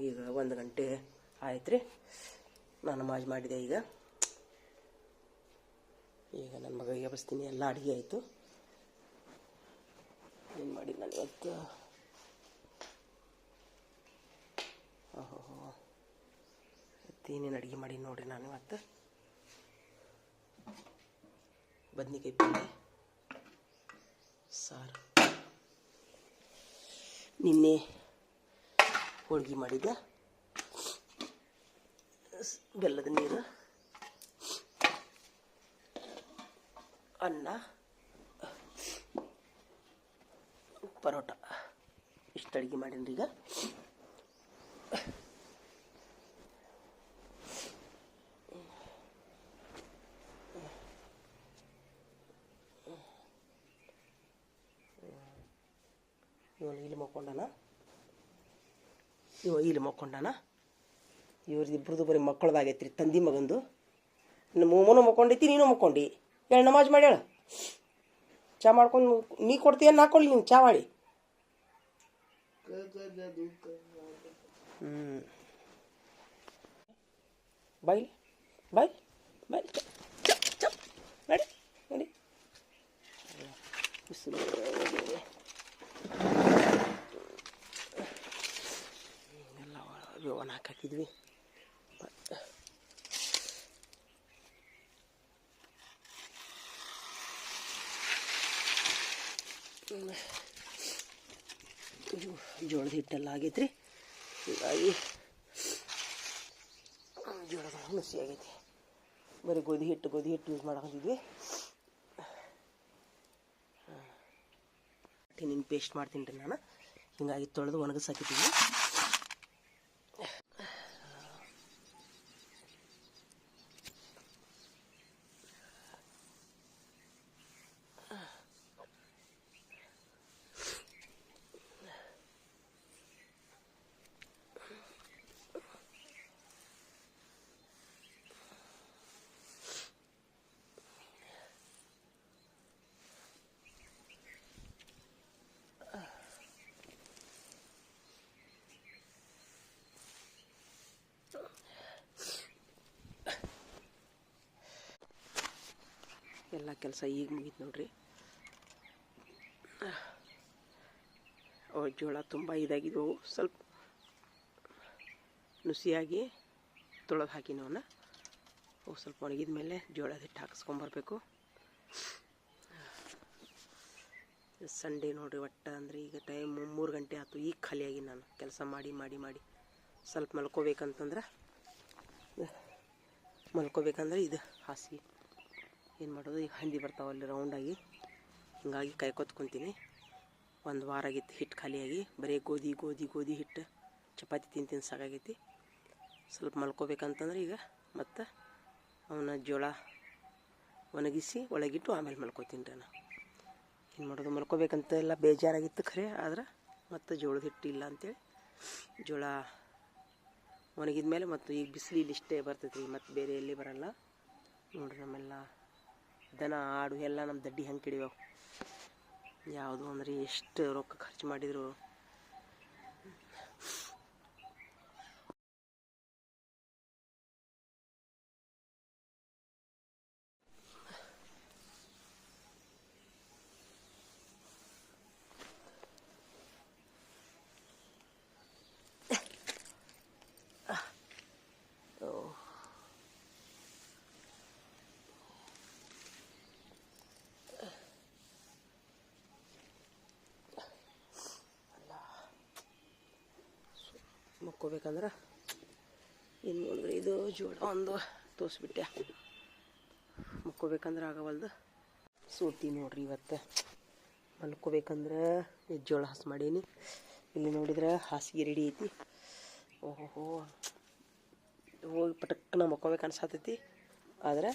ಈಗ 1 ಗಂಟೆ ಆಯ್ತು ರೀ. ನಾನು ನಮಾಜ್ ಮಾಡಿದೆ. ಈಗ ನನ್ನ ಮಗ ಎಬ್ಬಿಸ್ತೀನಿ. ಎಲ್ಲ ಅಡುಗೆ ಆಯಿತು. ಏನು ಮಾಡಿ ನಾನು ಇವತ್ತು ಏನೇನು ಅಡುಗೆ ಮಾಡಿ ನೋಡಿರಿ. ನಾನು ಇವತ್ತು ಬದ್ನಿಕಾಯಿ ಪಲ್ಯ, ಸಾರು, ನಿನ್ನೆ ಹೋಳ್ಗೆ ಮಾಡಿದ್ದೆ, ಬೆಲ್ಲದ ನೀರು, ಅನ್ನ, ಪರೋಟ, ಇಷ್ಟು ಅಡುಗೆ ಮಾಡೀನಿ ಈಗ. ಇವನು ಇಲ್ಲಿ ಮಕ್ಕೊಂಡಾನ. ಇವ್ರದ್ದು ಬರೀ ಮಕ್ಕಳದಾಗೈತ್ರಿ. ತಂದಿ ಮಗಂದು. ಇನ್ನು ಮೂಮನು ಮಕ್ಕೊಂಡೈತಿ, ನೀನು ಮಕ್ಕೊಂಡಿ. ಹೇಳಿ ನಮಾಜ್ ಮಾಡಿ ಹೇಳ. ಚಾ ಮಾಡ್ಕೊಂಡು ನೀ ಕೊಡ್ತೀಯ, ನಾ ಕೊಡ್ಲಿ ನೀನು ಚಾ ಮಾಡಿ. ಬಾಯ್ ಬಾಯ್ ಬಾಯ್ ಚಪ್ ನಡಿ ನಡಿ. ಎಲ್ಲ ಒಣ ಹಾಕಿದ್ವಿ. ಜೋಳದ ಹಿಟ್ಟೆಲ್ಲ ಆಗೈತ್ರಿ. ಹೀಗಾಗಿ ಜೋಳದ ನುಸಿ ಆಗೈತಿ. ಬರೀ ಗೋಧಿ ಹಿಟ್ಟು ಯೂಸ್ ಮಾಡಕೊಂಡಿದ್ವಿ. ನಿನ್ನ ಪೇಸ್ಟ್ ಮಾಡ್ತೀನಿ ರೀ ನಾನು. ಹಿಂಗಾಗಿ ತೊಳೆದು ಒಣಗಿಸಾಕಿದ್ದೀನಿ. ಎಲ್ಲ ಕೆಲಸ ಈಗ ಮುಗೀತು ನೋಡ್ರಿ. ಜೋಳ ತುಂಬ ಇದಾಗಿದ್ದವು. ಸ್ವಲ್ಪ ನುಸಿಯಾಗಿ ತೊಳೆದು ಹಾಕಿನ ಅವನ್ನ. ಸ್ವಲ್ಪ ಒಣಗಿದ ಮೇಲೆ ಜೋಳದ ಹಿಟ್ಟು ಹಾಕಿಸ್ಕೊಂಬರ್ಬೇಕು. ಸಂಡೇ ನೋಡ್ರಿ. ಒಟ್ಟು ಅಂದರೆ ಈಗ ಟೈಮ್ 3 ಗಂಟೆ ಆಯ್ತು. ಈಗ ಖಾಲಿಯಾಗಿ ನಾನು ಕೆಲಸ ಮಾಡಿ ಸ್ವಲ್ಪ ಮಲ್ಕೋಬೇಕಂದ್ರೆ ಇದು ಹಾಸಿಗೆ ಏನು ಮಾಡೋದು. ಈಗ ಹಂದಿ ಬರ್ತಾವಲ್ಲಿ ರೌಂಡಾಗಿ. ಹಿಂಗಾಗಿ ಕಾಯ್ಕೊತ್ಕೊತೀನಿ. 1 ವಾರ ಆಗಿತ್ತು ಹಿಟ್ಟು ಖಾಲಿಯಾಗಿ. ಬರೀ ಗೋಧಿ ಹಿಟ್ಟು ಚಪಾತಿ ತಿಂದು ಸಾಕಾಗೈತಿ. ಸ್ವಲ್ಪ ಮಲ್ಕೋಬೇಕಂತಂದ್ರೆ ಈಗ ಮತ್ತು ಅವನ್ನ ಜೋಳ ಒಣಗಿಸಿ ಒಳಗಿಟ್ಟು ಆಮೇಲೆ ಮಲ್ಕೋತೀನಿ ರೀ ನಾನು. ಏನು ಮಾಡೋದು, ಮಲ್ಕೋಬೇಕಂತ ಎಲ್ಲ ಬೇಜಾರಾಗಿತ್ತು ಖರೆ. ಆದ್ರೆ ಮತ್ತು ಜೋಳದ ಹಿಟ್ಟು ಇಲ್ಲ ಅಂತೇಳಿ ಜೋಳ ಒಣಗಿದ ಮೇಲೆ ಮತ್ತು ಈಗ ಬಿಸಿಲು ಇಲ್ಲಿಷ್ಟೇ ಬರ್ತೈತೆ ರೀ. ಮತ್ತು ಬೇರೆ ಎಲ್ಲಿ ಬರಲ್ಲ ನೋಡ್ರಿ. ನಮ್ಮೆಲ್ಲ ದನ ಆಡು ಎಲ್ಲ ನಮ್ಮ ದಡ್ಡಿ ಹಂಗೆ ಕಿಡಿಯವು. ಯಾವುದು ಅಂದರೆ ಎಷ್ಟು ರೊಕ್ಕ ಖರ್ಚು ಮಾಡಿದ್ರು ಮಕ್ಕೋಬೇಕಂದ್ರೆ ಏನು ನೋಡಿದ್ರೆ ಇದು ಜೋಳ ಒಂದು ತೋರಿಸ್ಬಿಟ್ಟೆ. ಮಕ್ಕೋಬೇಕಂದ್ರೆ ಆಗವಲ್ದು. ಸೂತಿ ನೋಡ್ರಿ. ಇವತ್ತು ಮಲ್ಕೋಬೇಕಂದ್ರೆ ಜೋಳ ಹಸು ಮಾಡೀನಿ. ಇಲ್ಲಿ ನೋಡಿದ್ರೆ ಹಾಸಿಗೆ ರೆಡಿ ಐತಿ. ಓಹೋ ಹೋಗಿ ಪಟಕ್ಕನ ಮಕ್ಕೋಬೇಕು ಅನ್ಸತೈತಿ. ಆದರೆ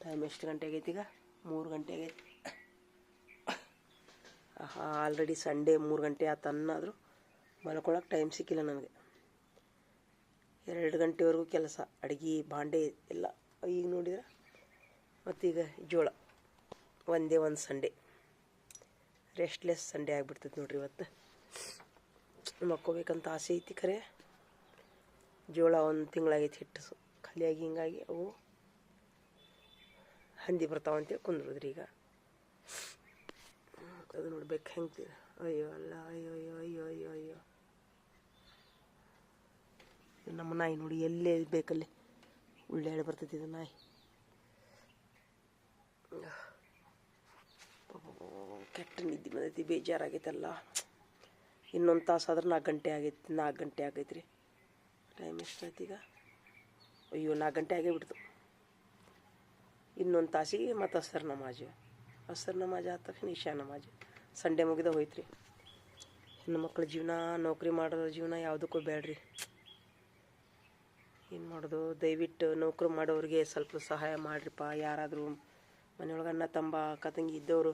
ಟೈಮ್ ಎಷ್ಟು ಗಂಟೆ ಆಗೈತಿ? ಈಗ 3 ಗಂಟೆ ಆಗೈತಿ. ಆಲ್ರೆಡಿ ಸಂಡೇ 3 ಗಂಟೆ ಆಯ್ತು. ಅನ್ನಾದರೂ ಮಲ್ಕೊಳಕ್ಕೆ ಟೈಮ್ ಸಿಕ್ಕಿಲ್ಲ ನನಗೆ. 2 ಗಂಟೆವರೆಗೂ ಕೆಲಸ, ಅಡುಗೆ, ಬಾಂಡೆ ಎಲ್ಲ. ಈಗ ನೋಡಿದ್ರೆ ಮತ್ತೀಗ ಜೋಳ. ಒಂದೇ ಒಂದು ಸಂಡೇ ರೆಸ್ಟ್ಲೆಸ್ ಸಂಡೇ ಆಗಿಬಿಡ್ತೈತೆ ನೋಡ್ರಿ. ಇವತ್ತು ಮಕ್ಕೋಬೇಕಂತ ಆಸೆ ಐತಿ ಖರೆ. ಜೋಳ ಒಂದು ತಿಂಗಳಾಗೈತಿ ಹಿಟ್ಟು ಖಾಲಿಯಾಗಿ, ಹಿಂಗಾಗಿ ಅವು ಹಂದಿ ಬರ್ತಾವಂತೇಳಿ ಕುಂದ್ರದ್ರಿ ಈಗ. ಅದು ನೋಡ್ಬೇಕು ಹೆಂಗೆ. ಅಯ್ಯೋ ಅಲ್ಲ, ಅಯ್ಯೋ ಅಯ್ಯೋ ಅಯ್ಯೋ ಅಯ್ಯೋ ಅಯ್ಯೋ. ನಮ್ಮ ನಾಯಿ ನೋಡಿ ಎಲ್ಲೇ ಬೇಕಲ್ಲಿ ಉಳ್ಳಾಡಿ ಬರ್ತೈತಿ ಇದು ನಾಯಿ. ಕೆಟ್ಟ ನಿದ್ದೆ ಬಂದೈತಿ, ಬೇಜಾರಾಗೈತಲ್ಲ. ಇನ್ನೊಂದು ತಾಸು ಆದ್ರೆ 4 ಗಂಟೆ ಆಗೈತ್ರಿ. ಟೈಮ್ ಎಷ್ಟಾಯ್ತು ಈಗ? ಅಯ್ಯೋ 4 ಗಂಟೆ ಆಗೇ ಬಿಡ್ತು. ಇನ್ನೊಂದು ತಾಸಿಗೆ ಮತ್ತು ಅಸರ್ ನಮಾಜ್ ಆದ ತಕ್ಷಣ ಇಶಾ ನಮಾಜ್. ಸಂಡೇ ಮುಗಿದ ಹೋಯ್ತ್ರಿ. ಹೆಣ್ಣು ಮಕ್ಕಳ ಜೀವನ, ನೌಕರಿ ಮಾಡೋರ ಜೀವನ ಯಾವುದಕ್ಕೂ ಬೇಡ್ರಿ. ಏನು ಮಾಡೋದು? ದಯವಿಟ್ಟು ನೌಕರಿ ಮಾಡೋರಿಗೆ ಸ್ವಲ್ಪ ಸಹಾಯ ಮಾಡಿರಿಪ್ಪ. ಯಾರಾದರೂ ಮನೆಯೊಳಗೆ ಅಣ್ಣ ತಮ್ಮ ಅಕ್ಕ ತಂಗಿ ಇದ್ದವರು,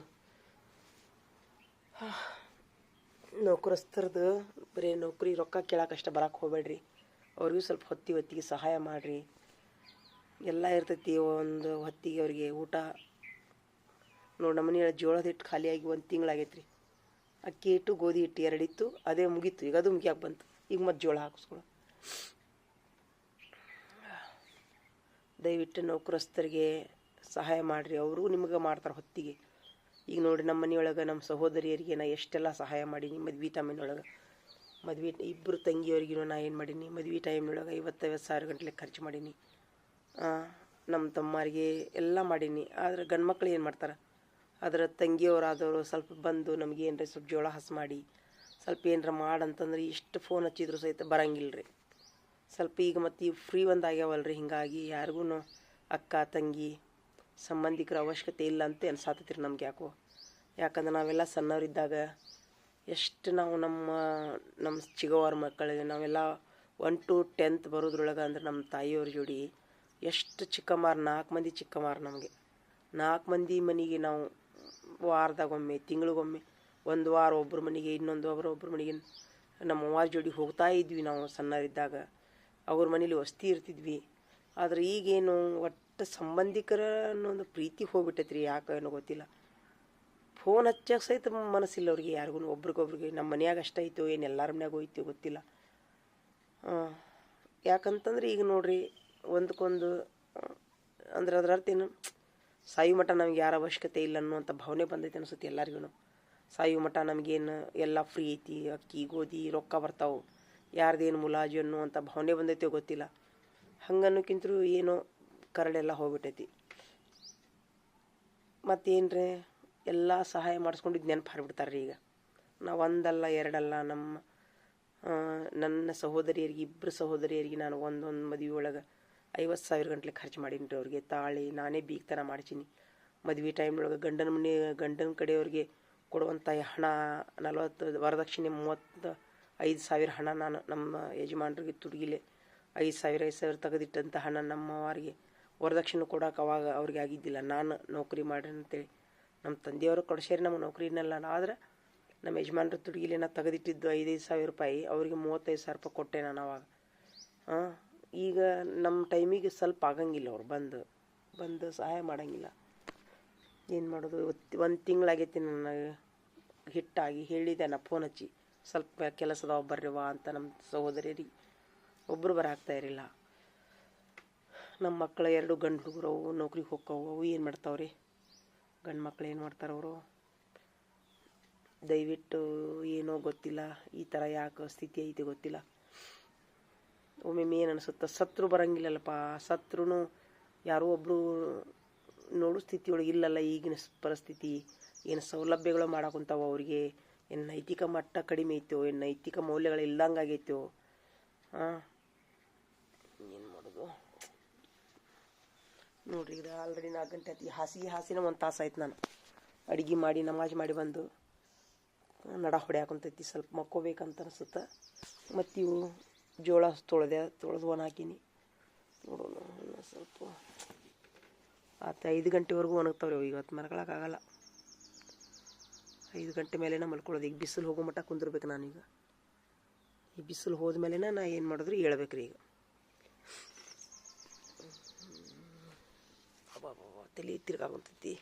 ನೌಕರಸ್ಥರದ್ದು ಬರೀ ನೌಕರಿ ರೊಕ್ಕ ಕೇಳೋಕ್ಕಷ್ಟ ಬರೋಕ್ಕೆ ಹೋಗ್ಬೇಡ್ರಿ. ಅವ್ರಿಗೂ ಸ್ವಲ್ಪ ಹೊತ್ತಿಗೆ ಸಹಾಯ ಮಾಡಿರಿ. ಎಲ್ಲ ಇರ್ತೈತಿ ಒಂದು ಹೊತ್ತಿಗೆ ಅವ್ರಿಗೆ ಊಟ. ನೋಡಿ ನಮ್ಮ ಮನೆಯ ಜೋಳದ ಹಿಟ್ಟು ಖಾಲಿಯಾಗಿ 1 ತಿಂಗಳಾಗೈತ್ರಿ. ಅಕ್ಕಿ ಹಿಟ್ಟು ಗೋಧಿ ಹಿಟ್ಟು 2 ಇತ್ತು, ಅದೇ ಮುಗೀತು. ಈಗ ಅದು ಮುಗಿಯಾಕೆ ಬಂತು. ಈಗ ಮತ್ತೆ ಜೋಳ ಹಾಕಿಸ್ಕೊಳ್ಳೋ. ದಯವಿಟ್ಟು ನೌಕರಸ್ಥರಿಗೆ ಸಹಾಯ ಮಾಡಿರಿ, ಅವರು ನಿಮಗೆ ಮಾಡ್ತಾರೆ ಹೊತ್ತಿಗೆ. ಈಗ ನೋಡಿ ನಮ್ಮ ಮನೆಯೊಳಗೆ ನಮ್ಮ ಸಹೋದರಿಯರಿಗೆ ನಾ ಎಷ್ಟೆಲ್ಲ ಸಹಾಯ ಮಾಡೀನಿ. ಮದ್ವೆ ಟೈಮಿನೊಳಗೆ ಇಬ್ಬರು ತಂಗಿಯವ್ರಿಗೂ ನಾ ಏನು ಮಾಡೀನಿ, ಮದ್ವೆ ಟೈಮ್ನೊಳಗೆ 50,000 ಸಾವಿರ ಗಂಟಲೆ ಖರ್ಚು ಮಾಡೀನಿ. ನಮ್ಮ ತಮ್ಮರಿಗೆ ಎಲ್ಲ ಮಾಡೀನಿ. ಆದರೆ ಗಂಡು ಮಕ್ಳು ಏನು ಮಾಡ್ತಾರೆ, ಅದರ ತಂಗಿಯವರಾದವರು ಸ್ವಲ್ಪ ಬಂದು ನಮಗೆ ಏನರ ಸ್ವಲ್ಪ ಜೋಳ ಹಸಿ ಮಾಡಿ, ಸ್ವಲ್ಪ ಏನರ ಮಾಡಂತಂದ್ರೆ ಇಷ್ಟು ಫೋನ್ ಹಚ್ಚಿದ್ರು ಸಹಿತ ಬರಂಗಿಲ್ಲ ರೀ. ಸ್ವಲ್ಪ ಈಗ ಮತ್ತು ಈಗ ಫ್ರೀ ಆಗ್ಯಾವಲ್ರಿ. ಹೀಗಾಗಿ ಯಾರಿಗೂ ಅಕ್ಕ ತಂಗಿ ಸಂಬಂಧಿಕರ ಅವಶ್ಯಕತೆ ಇಲ್ಲ ಅಂತ ಅನ್ಸಾತೈತ್ರಿ ನಮ್ಗೆ. ಯಾಕಂದ್ರೆ ನಾವೆಲ್ಲ ಸಣ್ಣವರಿದ್ದಾಗ ಎಷ್ಟು ನಾವು ನಮ್ಮ ಚಿಗವಾರ ಮಕ್ಕಳಿಗೆ ನಾವೆಲ್ಲ 1 to 10th ಬರೋದ್ರೊಳಗೆ ಅಂದ್ರೆ ನಮ್ಮ ತಾಯಿಯವ್ರ ಜೋಡಿ ಎಷ್ಟು ಚಿಕ್ಕಮಾರು 4 ಮಂದಿ ಚಿಕ್ಕಮಾರು. ನಮಗೆ 4 ಮಂದಿ ಮನೆಗೆ ನಾವು ವಾರದಾಗೊಮ್ಮೆ, ತಿಂಗಳಿಗೊಮ್ಮೆ, ಒಂದು ವಾರ ಒಬ್ಬರ ಮನೆಗೆ, ಇನ್ನೊಂದು ಒಬ್ಬರ ಮನೆಗೆ ನಮ್ಮ ಅವ್ವಾರ ಜೋಡಿ ಹೋಗ್ತಾ ಇದ್ವಿ ನಾವು ಸಣ್ಣವರಿದ್ದಾಗ. ಅವ್ರ ಮನೇಲಿ ವಸ್ತಿ ಇರ್ತಿದ್ವಿ. ಆದರೆ ಈಗೇನು ಒಟ್ಟು ಸಂಬಂಧಿಕರ ಅನ್ನೋದು ಪ್ರೀತಿ ಹೋಗ್ಬಿಟ್ಟೈತ್ರಿ. ಯಾಕೆ ಏನೋ ಗೊತ್ತಿಲ್ಲ. ಫೋನ್ ಹಚ್ಚಕ್ಕೆ ಸಹಿತ ಮನಸ್ಸಿಲ್ಲ ಅವ್ರಿಗೆ ಯಾರಿಗೂ, ಒಬ್ರಿಗೊಬ್ರಿಗೆ. ನಮ್ಮ ಮನ್ಯಾಗ ಅಷ್ಟ ಐತೋ ಏನು ಎಲ್ಲರ ಮನ್ಯಾಗ ಹೋಯ್ತೋ ಗೊತ್ತಿಲ್ಲ. ಯಾಕಂತಂದ್ರೆ ಈಗ ನೋಡ್ರಿ ಒಂದಕ್ಕೊಂದು ಅಂದ್ರೆ ಅದರ ಅರ್ಥ ಏನು, ಸಾಯು ಮಠ ನಮ್ಗೆ ಯಾರ ಅವಶ್ಯಕತೆ ಇಲ್ಲ ಅನ್ನುವಂಥ ಭಾವನೆ ಬಂದೈತೆ ಅನಿಸುತ್ತೆ ಎಲ್ಲರಿಗೂ. ಸಾಯು ಮಠ ನಮಗೇನು ಎಲ್ಲ ಫ್ರೀ ಐತಿ, ಅಕ್ಕಿ ಗೋಧಿ ರೊಕ್ಕ ಬರ್ತಾವೆ, ಯಾರ್ದೇನು ಮುಲಾಜು ಅನ್ನುವಂಥ ಭಾವನೆ ಬಂದೈತೋ ಗೊತ್ತಿಲ್ಲ. ಹಂಗನ್ನೋಕ್ಕಿಂತರೂ ಏನೋ ಕರಡೆಲ್ಲ ಹೋಗ್ಬಿಟ್ಟೈತಿ. ಮತ್ತೇನ್ರಿ ಎಲ್ಲ ಸಹಾಯ ಮಾಡಿಸ್ಕೊಂಡಿದ್ದು ನೆನಪು ಹಾರಿಬಿಡ್ತಾರೆ ರೀ ಈಗ. ನಾವು ಒಂದಲ್ಲ ಎರಡಲ್ಲ, ನನ್ನ ಸಹೋದರಿಯರಿಗೆ, 2 ಸಹೋದರಿಯರಿಗೆ ನಾನು ಒಂದೊಂದು ಮದುವೆ ಒಳಗೆ 50,000 ಗಂಟಲೆ ಖರ್ಚು ಮಾಡೀನಿ ರೀ. ಅವ್ರಿಗೆ ತಾಳಿ ನಾನೇ ಬೀಗ್ತನ ಮಾಡ್ಸೀನಿ. ಮದುವೆ ಟೈಮ್ನೊಳಗೆ ಗಂಡನ ಕಡೆಯವ್ರಿಗೆ ಕೊಡುವಂಥ ಹಣ 40 ವರದಕ್ಷಿಣೆ 35,000 ಹಣ ನಾನು ನಮ್ಮ ಯಜಮಾನ್ರಿಗೆ ತುಡುಗಿಲೆ 5,000 ತೆಗೆದಿಟ್ಟಂಥ ಹಣ ನಮ್ಮವರಿಗೆ ವರದಕ್ಷಿಣೆ ಕೊಡೋಕೆ ಅವಾಗ ಅವ್ರಿಗೆ ಆಗಿದ್ದಿಲ್ಲ. ನಾನು ನೌಕರಿ ಮಾಡಿ ಅಂತೇಳಿ ನಮ್ಮ ತಂದೆಯವರು ಕೊಡ್ಸೇರಿ ನಮಗೆ ನೌಕರಿನೆಲ್ಲ. ಆದ್ರೆ ನಮ್ಮ ಯಜಮಾನ್ರ ತುಡುಗಿಲೆ ನಾನು ತೆಗೆದಿಟ್ಟಿದ್ದು 5,000 ರೂಪಾಯಿ, ಅವ್ರಿಗೆ 35,000 ರೂಪಾಯಿ ಕೊಟ್ಟೆ ನಾನು ಅವಾಗ. ಈಗ ನಮ್ಮ ಟೈಮಿಗೆ ಸ್ವಲ್ಪ ಆಗಂಗಿಲ್ಲ, ಅವ್ರು ಬಂದು ಸಹಾಯ ಮಾಡೋಂಗಿಲ್ಲ. ಏನು ಮಾಡೋದು? 1 ತಿಂಗಳಾಗೈತಿ ನನಗೆ ಹಿಟ್ಟಾಗಿ. ಹೇಳಿದೆ ನಾ ಫೋನ್ ಹಚ್ಚಿ, ಸ್ವಲ್ಪ ಕೆಲಸದವ ಬರ್ರಿವಾ ಅಂತ ನಮ್ಮ ಸಹೋದರಿಯರಿಗೆ. ಒಬ್ಬರು ಬರಾಕ್ತಾ ಇರಲಿಲ್ಲ. ನಮ್ಮ ಮಕ್ಕಳು 2 ಗಂಡು ಹುಡುಗರು, ಅವು ನೌಕ್ರಿಗೆ ಹೋಕ್ಕವು. ಅವು ಏನು ಮಾಡ್ತಾವ್ರಿ? ಗಂಡು ಮಕ್ಳು ಏನು ಮಾಡ್ತಾರೆ ಅವರು? ದಯವಿಟ್ಟು ಏನೋ ಗೊತ್ತಿಲ್ಲ, ಈ ಥರ ಯಾಕೆ ಸ್ಥಿತಿ ಐತೆ ಗೊತ್ತಿಲ್ಲ. ಒಮ್ಮೆ ಏನು ಅನಿಸುತ್ತೆ, ಸತ್ರು ಬರೋಂಗಿಲ್ಲಲ್ಲಪ್ಪ. ಸತ್ರು ಯಾರೋ ಒಬ್ಬರು ನೋಡೋ ಸ್ಥಿತಿಯೊಳಗೆ ಇಲ್ಲಲ್ಲ ಈಗಿನ ಪರಿಸ್ಥಿತಿ. ಏನು ಸೌಲಭ್ಯಗಳು ಮಾಡಾಕುಂತಾವ ಅವ್ರಿಗೆ? ಏನು ನೈತಿಕ ಮಟ್ಟ ಕಡಿಮೆ ಐತೋ, ಏನು ನೈತಿಕ ಮೌಲ್ಯಗಳು ಇಲ್ದಂಗೆ ಆಗೈತೋ? ಏನು ಮಾಡೋದು ನೋಡ್ರಿ. ಇದು ಆಲ್ರೆಡಿ 4 ಗಂಟೆ ಆಯ್ತು. ಹಾಸಿನ 1 ತಾಸು ಆಯ್ತು. ನಾನು ಅಡುಗೆ ಮಾಡಿ ನಮಾಜ್ ಮಾಡಿ ಬಂದು ನಡ ಹೊಡ್ಯಾಕುಂತೈತಿ. ಸ್ವಲ್ಪ ಮಕ್ಕೋಬೇಕಂತ ಅನಿಸುತ್ತೆ. ಮತ್ತು ಇವು ಜೋಳ ತೊಳೆದು ಒಣ ಹಾಕೀನಿ. ನೋಡೋಣ ಸ್ವಲ್ಪ ಆತ 5 ಗಂಟೆವರೆಗೂ ಒಣಗ್ತಾವ್ರಿ. ಇವತ್ತು ಮಲ್ಕೊಳಕ್ಕಾಗಲ್ಲ. 5 ಗಂಟೆ ಮೇಲೆನ ಮಲ್ಕೊಳ್ಳೋದು. ಈಗ ಬಿಸಿಲು ಹೋಗೋ ಮಟ್ಟ ಕುಂದಿರ್ಬೇಕು ನಾನೀಗ. ಈ ಬಿಸಿಲು ಹೋದ್ಮೇಲೆ ನಾ ಏನು ಮಾಡಿದ್ರು ಹೇಳ್ಬೇಕ್ರಿ. ಈಗ ತಲೆ ತಿರ್ಗಾಗುಂತೈತಿ.